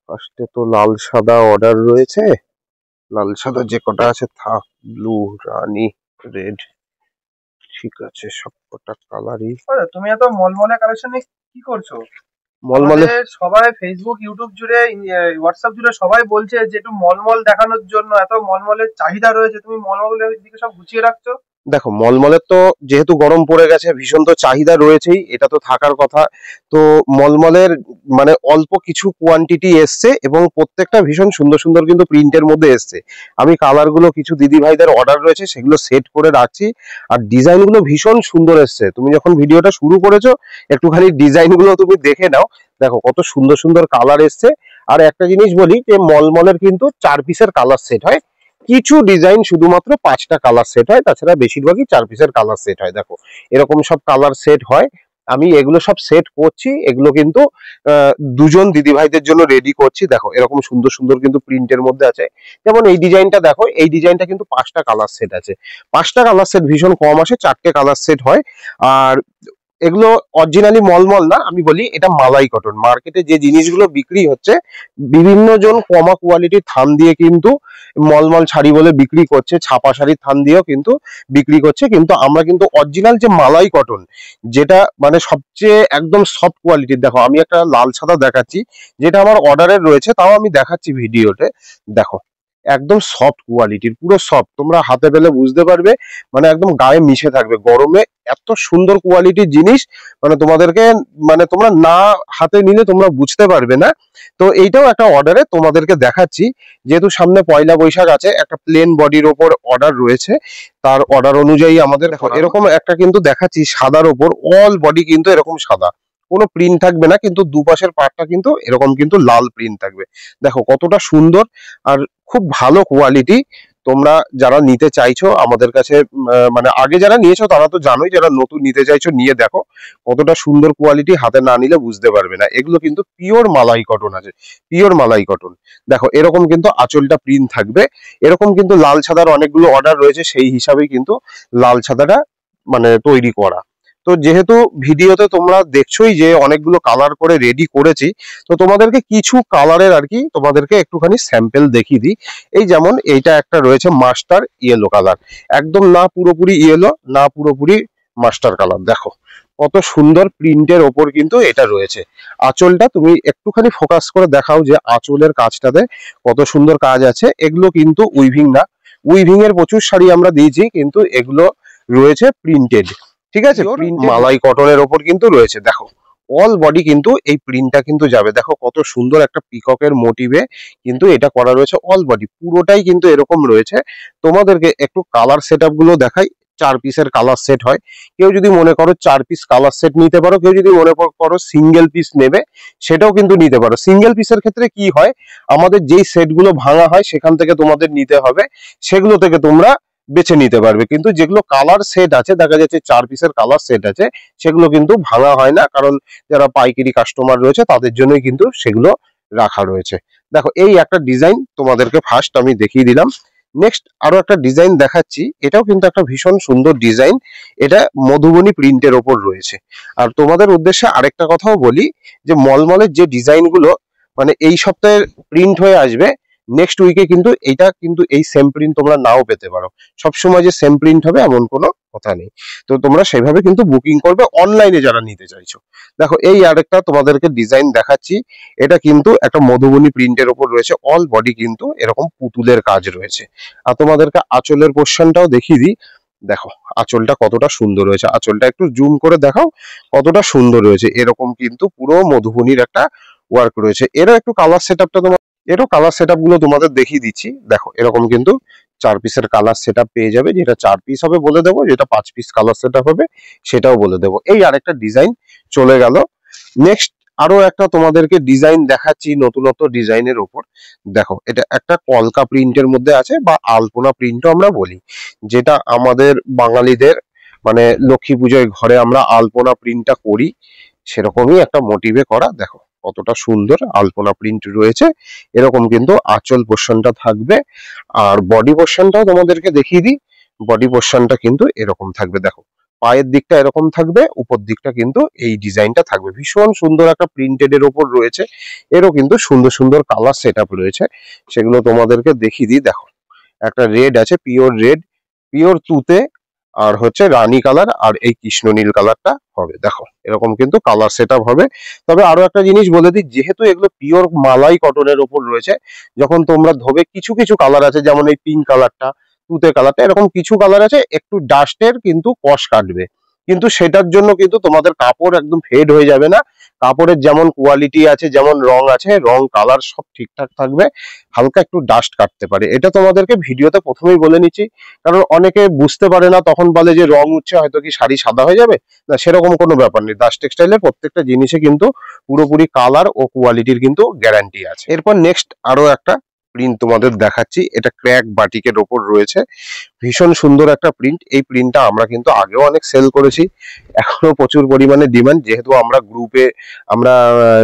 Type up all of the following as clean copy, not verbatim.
ফার্স্টে তো লাল সাদা অর্ডার রয়েছে। লাল সাদা যে কটা আছে থাক, ব্লু, রানী, রেড, ঠিক আছে সব কটা কালারই। তুমি এত মলমলে কালেকশন নিয়ে কি করছো? মলমলে সবাই ফেসবুক, ইউটিউব জুড়ে, হোয়াটসঅ্যাপ জুড়ে সবাই বলছে যে একটু মলমল দেখানোর জন্য এত মলমলের চাহিদা রয়েছে, তুমি মলমলের দিকে সব গুছিয়ে রাখছো। দেখো, মলমলের তো যেহেতু গরম পড়ে গেছে ভীষণ তো চাহিদা রয়েছেই, এটা তো থাকার কথা। তো মলমলের মানে অল্প কিছু কোয়ান্টিটি এসছে এবং প্রত্যেকটা ভীষণ সুন্দর সুন্দর কিন্তু প্রিন্টের মধ্যে এসছে। আমি কালার গুলো কিছু দিদি ভাইদের অর্ডার রয়েছে সেগুলো সেট করে রাখছি। আর ডিজাইন গুলো ভীষণ সুন্দর এসছে। তুমি যখন ভিডিওটা শুরু করেছো একটুখানি ডিজাইন গুলো তুমি দেখে নাও। দেখো কত সুন্দর সুন্দর কালার এসছে। আর একটা জিনিস বলি যে মলমলের কিন্তু 4 পিসের কালার সেট হয়। কিছু ডিজাইন শুধুমাত্র 5টা কালার সেট হয়, তাছাড়া বেশিরভাগই 4 পিসের কালার সেট হয়। দেখো এরকম সব কালার সেট হয়। আমি এগুলো সব সেট করছি, এগুলো কিন্তু দুজন দিদি ভাইদের জন্য রেডি করছি। দেখো এরকম সুন্দর সুন্দর কিন্তু প্রিন্টের মধ্যে আছে। যেমন এই ডিজাইনটা দেখো, এই ডিজাইনটা কিন্তু 5টা কালার সেট আছে। 5টা কালার সেট ভীষণ কম আসে, 4টে কালার সেট হয়। আর এগুলো অরিজিনালি মলমল না, আমি বলি এটা মালাই কটন। মার্কেটে যে জিনিসগুলো বিক্রি হচ্ছে বিভিন্ন জন কমা কোয়ালিটির থান দিয়ে কিন্তু মলমল শাড়ি বলে বিক্রি করছে, ছাপা শাড়ির থান দিয়েও কিন্তু বিক্রি করছে। কিন্তু আমরা কিন্তু অরিজিনাল যে মালাই কটন, যেটা মানে সবচেয়ে একদম সফট কোয়ালিটির। দেখো আমি একটা লাল সাদা দেখাচ্ছি, যেটা আমার অর্ডারের রয়েছে, তাও আমি দেখাচ্ছি ভিডিওতে। দেখো একদম সফট কোয়ালিটির, পুরো সফট, তোমরা হাতে পেলে বুঝতে পারবে। মানে একদম গায়ে মিশে থাকবে গরমে। এত সুন্দর কোয়ালিটির জিনিস মানে তোমাদেরকে, মানে তোমরা না হাতে নিলে তোমরা বুঝতে পারবে না। তো এইটাও একটা অর্ডারে তোমাদেরকে দেখাচ্ছি। যেহেতু সামনে পয়লা বৈশাখ আছে, একটা প্লেন বডির ওপর অর্ডার রয়েছে, তার অর্ডার অনুযায়ী আমাদের দেখো এরকম একটা কিন্তু দেখাচ্ছি সাদার ওপর, অল বডি কিন্তু এরকম সাদা, কোনো প্রিন্ট থাকবে না, কিন্তু দুপাশের পার্টটা কিন্তু এরকম কিন্তু লাল প্রিন্ট থাকবে। দেখো কতটা সুন্দর আর খুব ভালো কোয়ালিটি। তোমরা যারা নিতে চাইছো আমাদের কাছে, মানে আগে যারা নিয়েছো তারা তো জানোই, যারা নতুন নিতে চাইছো নিয়ে দেখো কতটা সুন্দর কোয়ালিটি। হাতে না নিলে বুঝতে পারবে না। এগুলো কিন্তু পিওর মালাই কটন আছে, পিওর মালাই কটন। দেখো এরকম কিন্তু আঁচলটা প্রিন্ট থাকবে। এরকম কিন্তু লাল সাদার অনেকগুলো অর্ডার রয়েছে, সেই হিসাবেই কিন্তু লাল সাদাটা মানে তৈরি করা। তো যেহেতু ভিডিওতে তোমরা দেখছোই যে অনেকগুলো কালার করে রেডি করেছি, তো তোমাদেরকে কিছু কালারের আর কি তোমাদেরকে একটুখানি স্যাম্পল দেখিয়ে দিই। এই যেমন এইটা একটা রয়েছে মাস্টার ইয়েলো কালার, একদম না পুরোপুরি ইয়েলো না পুরোপুরি মাস্টার কালার। দেখো কত সুন্দর প্রিন্টের ওপর কিন্তু এটা রয়েছে। আঁচলটা তুমি একটুখানি ফোকাস করে দেখাও যে আঁচলের কাজটাতে কত সুন্দর কাজ আছে। এগুলো কিন্তু উইভিং না, উইভিং এর প্রচুর শাড়ি আমরা দিয়েছি, কিন্তু এগুলো রয়েছে প্রিন্টেড। ঠিক আছে, মালাই কটনের ওপর কিন্তু রয়েছে। দেখো অল বডি কিন্তু এই প্রিন্টটা কিন্তু যাবে। দেখো কত সুন্দর একটা পিককের মোটিভে কিন্তু এটা করা রয়েছে। অল বডি পুরোটাই কিন্তু এরকম রয়েছে। তোমাদেরকে একটু কালার সেট আপ গুলো দেখাই। 4 পিসের কালার সেট হয়। কেউ যদি মনে করো 4 পিস কালার সেট নিতে পারো, কেউ যদি মনে করো সিঙ্গেল পিস নেবে সেটাও কিন্তু নিতে পারো। সিঙ্গেল পিসের ক্ষেত্রে কি হয়, আমাদের যেই সেট গুলো ভাঙা হয় সেখান থেকে তোমাদের নিতে হবে, সেগুলো থেকে তোমরা বেছে নিতে পারবে। কিন্তু যেগুলো কালার সেট আছে, দেখা যাচ্ছে 4 পিসের কালার সেট আছে, সেগুলো কিন্তু ভাঙা হয় না, কারণ যারা পাইকারি কাস্টমার রয়েছে তাদের জন্যই কিন্তু সেগুলো রাখা রয়েছে। দেখো এই একটা ডিজাইন তোমাদেরকে ফার্স্ট আমি দেখিয়ে দিলাম। নেক্সট আরো একটা ডিজাইন দেখাচ্ছি, এটাও কিন্তু একটা ভীষণ সুন্দর ডিজাইন। এটা মধুবনী প্রিন্টের ওপর রয়েছে। আর তোমাদের উদ্দেশ্যে আরেকটা কথাও বলি, যে মলমলের যে ডিজাইন গুলো মানে এই সপ্তাহে প্রিন্ট হয়ে আসবে, নেক্সট উইকে কিন্তু এইটা কিন্তু এই সেম প্রিন্ট তোমরা নাও পেতে পারো। সবসময় যে সেম প্রিন্ট হবে এমন কোনো কথা নেই। তো তোমরা সেভাবে কিন্তু বুকিং করবে অনলাইনে যারা নিতে চাইছো। দেখো এই আরেকটা তোমাদেরকে ডিজাইন দেখাচ্ছি। এটা কিন্তু একটা মধুবনী প্রিন্টের ওপর রয়েছে, অল বডি কিন্তু এরকম পুতুলের কাজ রয়েছে। আর তোমাদেরকে আঁচলের পোর্শনটাও দেখিয়ে দিই। দেখো আঁচলটা কতটা সুন্দর রয়েছে, আঁচলটা একটু জুম করে দেখাও কতটা সুন্দর রয়েছে। এরকম কিন্তু পুরো মধুবনীর একটা ওয়ার্ক রয়েছে। এরও একটু কালার সেট আপটা তোমার, এরও কালার সেট আপ গুলো তোমাদের দেখিয়ে দিচ্ছি। দেখো এরকম কিন্তু 4 পিসের কালার সেট আপ পেয়ে যাবে। যেটা 4 পিস হবে বলে দেবো, যেটা 5 পিস কালার সেট আপ হবে সেটাও বলে দেবো। এই আরেকটা ডিজাইন চলে গেল। নেক্সট আরো একটা তোমাদেরকে ডিজাইন দেখাচ্ছি নতুনত্ব ডিজাইনের ওপর। দেখো এটা একটা কলকা প্রিন্টের মধ্যে আছে, বা আলপনা প্রিন্টও আমরা বলি, যেটা আমাদের বাঙালিদের মানে লক্ষ্মী পুজোয় ঘরে আমরা আলপনা প্রিন্টটা করি, সেরকমই একটা মোটিভে করা। দেখো কতটা সুন্দর আলপনা প্রিন্ট রয়েছে। এরকম কিন্তু আঁচল পোর্শনটা থাকবে। আর বডি পোর্শনটাও তোমাদেরকে দেখিয়ে দিই। বডি পোর্শনটা কিন্তু এরকম থাকবে। দেখো পায়ের দিকটা এরকম থাকবে, উপর দিকটা কিন্তু এই ডিজাইনটা থাকবে। ভীষণ সুন্দর একটা প্রিন্টেড এর ওপর রয়েছে। এরও কিন্তু সুন্দর সুন্দর কালার সেট আপ রয়েছে, সেগুলো তোমাদেরকে দেখিয়ে দিই। দেখো একটা রেড আছে, পিওর রেড, পিওর তুতে, আর হচ্ছে রানী কালার, আর এই কৃষ্ণ নীল কালারটা হবে। দেখো এরকম কিন্তু কালার সেট আপ হবে। তবে আরো একটা জিনিস বলে দিই, যেহেতু এগুলো পিওর মালাই কটনের ওপর রয়েছে, যখন তোমরা ধোবে কিছু কিছু কালার আছে, যেমন এই পিঙ্ক কালারটা, তুতে কালারটা, এরকম কিছু কালার আছে একটু ডাস্টের কিন্তু কষ কাটবে, কিন্তু সেটার জন্য কিন্তু তোমাদের কাপড় একদম ফেড হয়ে যাবে না। কাপড়ের যেমন কোয়ালিটি আছে, যেমন রং আছে, রং কালার সব ঠিকঠাক থাকবে। হালকা একটু ডাস্ট কাটতে পারে, এটা তোমাদেরকে ভিডিওতে প্রথমেই বলে নিচ্ছি, কারণ অনেকে বুঝতে পারে না, তখন বলে যে রং উঠছে হয়তো কি শাড়ি সাদা হয়ে যাবে। না, সেরকম কোনো ব্যাপার নেই। দাস টেক্সটাইলের প্রত্যেকটা জিনিসে কিন্তু পুরোপুরি কালার ও কোয়ালিটির কিন্তু গ্যারান্টি আছে। এরপর নেক্সট আরো একটা প্রিন্ট তোমাদের দেখাচ্ছি, এটা ক্র্যাক বাটিকের ওপর রয়েছে। ভীষণ সুন্দর একটা প্রিন্ট। এই প্রিন্টটা আমরা কিন্তু আগেও অনেক সেল করেছি, এখনো প্রচুর পরিমাণে ডিমান্ড, যেহেতু আমরা গ্রুপে আমরা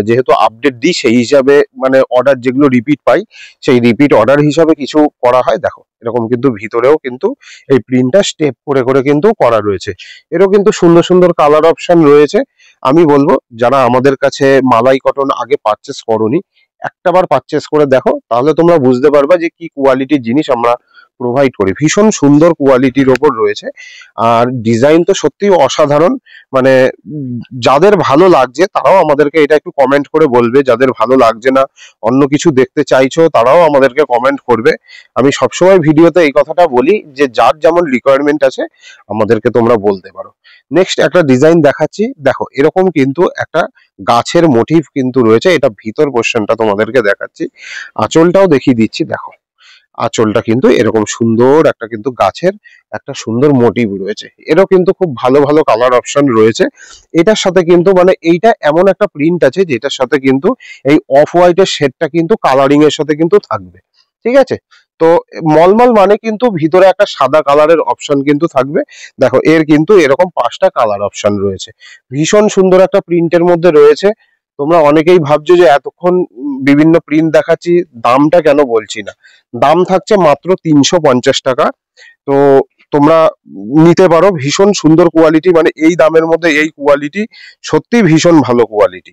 যেহেতু আপডেট দিই, সেই হিসাবে মানে অর্ডার যেগুলো রিপিট পাই, সেই রিপিট অর্ডার হিসাবে কিছু করা হয়। দেখো এরকম কিন্তু ভিতরেও কিন্তু এই প্রিন্টটা স্টেপ করে করে কিন্তু করা রয়েছে। এরও কিন্তু সুন্দর সুন্দর কালার অপশন রয়েছে। আমি বলবো যারা আমাদের কাছে মালাই কটন আগে পারচেস করোনি, একটাবার পারচেস করে দেখো, তাহলে তোমরা বুঝতে পারবে যে কি কোয়ালিটির জিনিস আমরা প্রোভাইড করি। ভীষণ সুন্দর কোয়ালিটির ওপর রয়েছে, আর ডিজাইন তো সত্যি অসাধারণ। মানে যাদের ভালো লাগছে তারাও আমাদেরকে এটা একটু কমেন্ট করে বলবে, যাদের ভালো লাগছে না, অন্য কিছু দেখতে চাইছো, তারাও আমাদেরকে কমেন্ট করবে। আমি সবসময় ভিডিওতে এই কথাটা বলি যে যার যেমন রিকোয়ারমেন্ট আছে আমাদেরকে তোমরা বলতে পারো। নেক্সট একটা ডিজাইন দেখাচ্ছি। দেখো এরকম কিন্তু একটা গাছের মোটিভ কিন্তু রয়েছে, এটা ভিতর পোর্শনটা তোমাদেরকে দেখাচ্ছি, আঁচলটাও দেখিয়ে দিচ্ছি। দেখো আঁচলটা কিন্তু এরকম সুন্দর একটা কিন্তু গাছের একটা সুন্দর মোটিভ রয়েছে। এরও কিন্তু খুব ভালো ভালো কালার অপশন রয়েছে। এটার সাথে কিন্তু মানে এইটা এমন একটা প্রিন্ট আছে যেটার সাথে কিন্তু এই অফ হোয়াইটের শেডটা কিন্তু কালারিং এর সাথে কিন্তু থাকবে, ঠিক আছে। তো মলমল মানে কিন্তু ভিতরে একটা সাদা কালারের অপশন কিন্তু থাকবে। দেখো এর কিন্তু এরকম 5টা কালার অপশন রয়েছে। ভীষণ সুন্দর একটা প্রিন্টের মধ্যে রয়েছে। তোমরা অনেকেই ভাবছো যে এতক্ষণ বিভিন্ন প্রিন্ট দেখাচ্ছি, দামটা কেন বলছি না। দাম থাকছে মাত্র 350 টাকা। তো তোমরা নিতে পারো, ভীষণ সুন্দর কোয়ালিটি, মানে এই দামের মধ্যে এই কোয়ালিটি সত্যি ভীষণ ভালো কোয়ালিটি।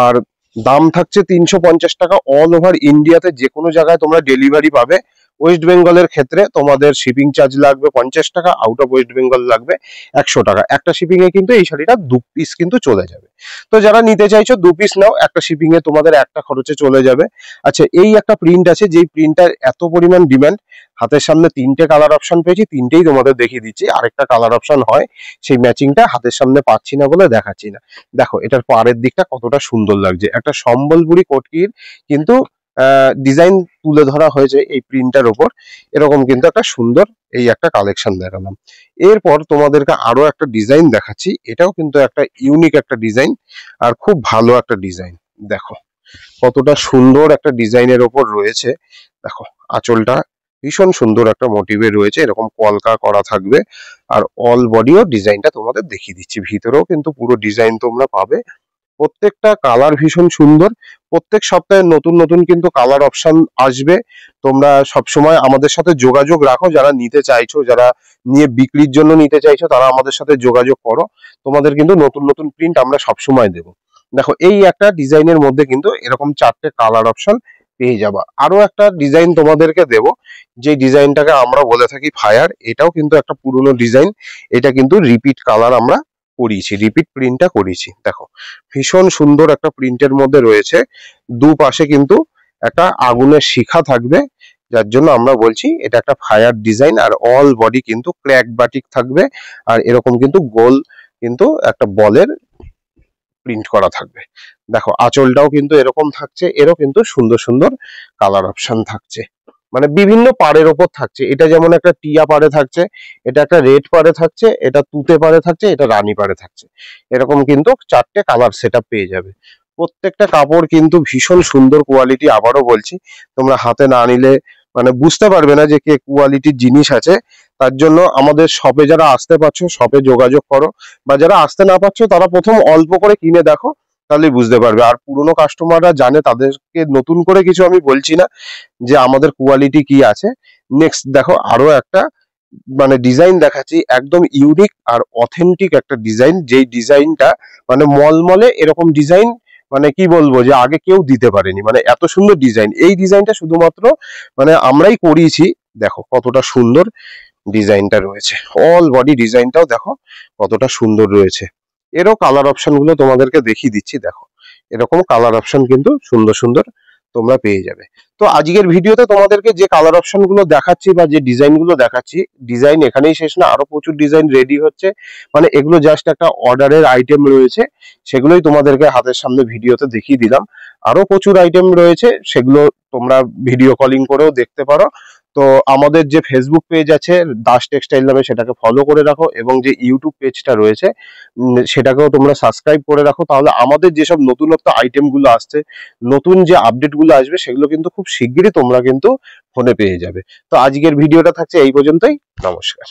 আর দাম থাকছে 350 টাকা। অল ওভার ইন্ডিয়াতে যে কোনো জায়গায় তোমরা ডেলিভারি পাবে। ওয়েস্ট বেঙ্গলের ক্ষেত্রে তোমাদের শিপিং চার্জ লাগবে 50 টাকা, আউট অফ ওয়েস্ট বেঙ্গল লাগবে 100 টাকা। একটা শিপিং এ কিন্তু এই শাড়িটা 2 পিস কিন্তু চলে যাবে। তো যারা নিতে চাইছো 2 পিস নাও, একটা শিপিং এ তোমাদের একটা খরচে চলে যাবে। আচ্ছা, এই একটা প্রিন্ট আছে, যেই প্রিন্টটার এত পরিমাণ ডিমান্ড, হাতের সামনে 3টে কালার অপশন পেয়েছি, 3টেই তোমাদের দেখিয়ে দিচ্ছি। আরেকটা কালার অপশন হয়, সেই ম্যাচিংটা হাতের সামনে পাচ্ছি না বলে দেখাচ্ছি না। দেখো এটার পাড়ের দিকটা কতটা সুন্দর লাগছে, একটা সম্বলপুরি কটকির কিন্তু ডিজাইন তুলে ধরা হয়েছে এই প্রিন্টার ওপর। এরকম কিন্তু একটা সুন্দর এই একটা কালেকশন দেখালাম। এরপর তোমাদেরকে আরো একটা ডিজাইন দেখাচ্ছি, এটাও কিন্তু একটা ইউনিক একটা ডিজাইন, আর খুব ভালো একটা ডিজাইন। দেখো কতটা সুন্দর একটা ডিজাইনের ওপর রয়েছে। দেখো আঁচলটা ভীষণ সুন্দর একটা মোটিভে রয়েছে, এরকম কলকা করা থাকবে। আর অল বডিও ডিজাইনটা তোমাদের দেখিয়ে দিচ্ছি, ভিতরেও কিন্তু পুরো ডিজাইন তোমরা পাবে। প্রত্যেকটা কালার ভীষণ সুন্দর। প্রত্যেক সপ্তাহে নতুন নতুন কিন্তু কালার অপশন আসবে। তোমরা সবসময় আমাদের সাথে যোগাযোগ রাখো, যারা নিতে চাইছো, যারা নিয়ে বিক্রির জন্য নিতে চাইছো, তারা আমাদের সাথে যোগাযোগ করো। তোমাদের কিন্তু নতুন নতুন প্রিন্ট আমরা সবসময় দেবো। দেখো এই একটা ডিজাইনের মধ্যে কিন্তু এরকম 4টে কালার অপশন পেয়ে যাবা। আরো একটা ডিজাইন তোমাদেরকে দেব, যে ডিজাইনটাকে আমরা বলে থাকি ফায়ার। এটাও কিন্তু একটা পুরনো ডিজাইন, এটা কিন্তু রিপিট কালার আমরা করিয়েছি, রিপিট প্রিন্টটা করিয়েছি। দেখো ভীষণ সুন্দর একটা প্রিন্টের মধ্যে রয়েছে। দুপাশে কিন্তু একটা আগুনের শিখা থাকবে, যার জন্য আমরা বলছি এটা একটা ফায়ার ডিজাইন। আর অল বডি কিন্তু ক্র্যাক বাটিক থাকবে, আর এরকম কিন্তু গোল কিন্তু একটা বলের প্রিন্ট করা থাকবে। দেখো আঁচলটাও কিন্তু এরকম থাকছে, এরও কিন্তু সুন্দর সুন্দর কালার অপশন থাকছে, মানে বিভিন্ন পাড়ের ওপর থাকছে। এটা যেমন একটা টিয়া পাড়ে থাকছে, এটা একটা রেড পাড়ে থাকছে, এটা তুতে পাড়ে থাকছে, এটা রানী পাড়ে থাকছে। এরকম কিন্তু 4টে কালার সেটআপ পেয়ে যাবে। প্রত্যেকটা কাপড় কিন্তু ভীষণ সুন্দর কোয়ালিটি। আবারও বলছি, তোমরা হাতে না নিলে মানে বুঝতে পারবে না যে কে কোয়ালিটির জিনিস আছে। তার জন্য আমাদের শপে যারা আসতে পারছো, শপে যোগাযোগ করো, বা যারা আসতে না পারছো তারা প্রথম অল্প করে কিনে দেখো, তাহলেই বুঝতে পারবে। আর পুরনো কাস্টমাররা জানে, তাদেরকে নতুন করে কিছু আমি বলছি না যে আমাদের কোয়ালিটি কি আছে। নেক্সট দেখো আরো একটা মানে ডিজাইন দেখাচ্ছি, একদম ইউনিক আর অথেন্টিক একটা ডিজাইন, যেই ডিজাইনটা মানে মলমলে এরকম ডিজাইন মানে কি বলবো যে আগে কেউ দিতে পারেনি, মানে এত সুন্দর ডিজাইন। এই ডিজাইনটা শুধুমাত্র মানে আমরাই করিয়েছি। দেখো কতটা সুন্দর ডিজাইনটা রয়েছে, অল বডি ডিজাইনটাও দেখো কতটা সুন্দর রয়েছে। এরও কালার অপশন গুলো তোমাদেরকে দেখিয়ে দিচ্ছি, দেখো এরকম কালার অপশন কিন্তু সুন্দর সুন্দর তোমরা পেয়ে যাবে। তো আজকের ভিডিওতে তোমাদেরকে যে কালার অপশন গুলো দেখাচ্ছি বা যে ডিজাইন গুলো দেখাচ্ছি, ডিজাইন এখানেই শেষ না, আরো প্রচুর ডিজাইন রেডি হচ্ছে। মানে এগুলো জাস্ট একটা অর্ডারের আইটেম রয়েছে, সেগুলোই তোমাদেরকে হাতের সামনে ভিডিওতে দেখিয়ে দিলাম। আরো প্রচুর আইটেম রয়েছে, সেগুলো তোমরা ভিডিও কলিং করেও দেখতে পারো। তো আমাদের যে ফেসবুক পেজ আছে দাস টেক্সটাইল নামে, সেটাকে ফলো করে রাখো, এবং যে ইউটিউব পেজটা রয়েছে সেটাকেও তোমরা সাবস্ক্রাইব করে রাখো। তাহলে আমাদের যেসব নতুনত্ব আইটেম গুলো আসছে, নতুন যে আপডেট গুলো আসবে, সেগুলো কিন্তু খুব শিগগিরই তোমরা কিন্তু ফোনে পেয়ে যাবে। তো আজকের ভিডিওটা থাকছে এই পর্যন্তই। নমস্কার।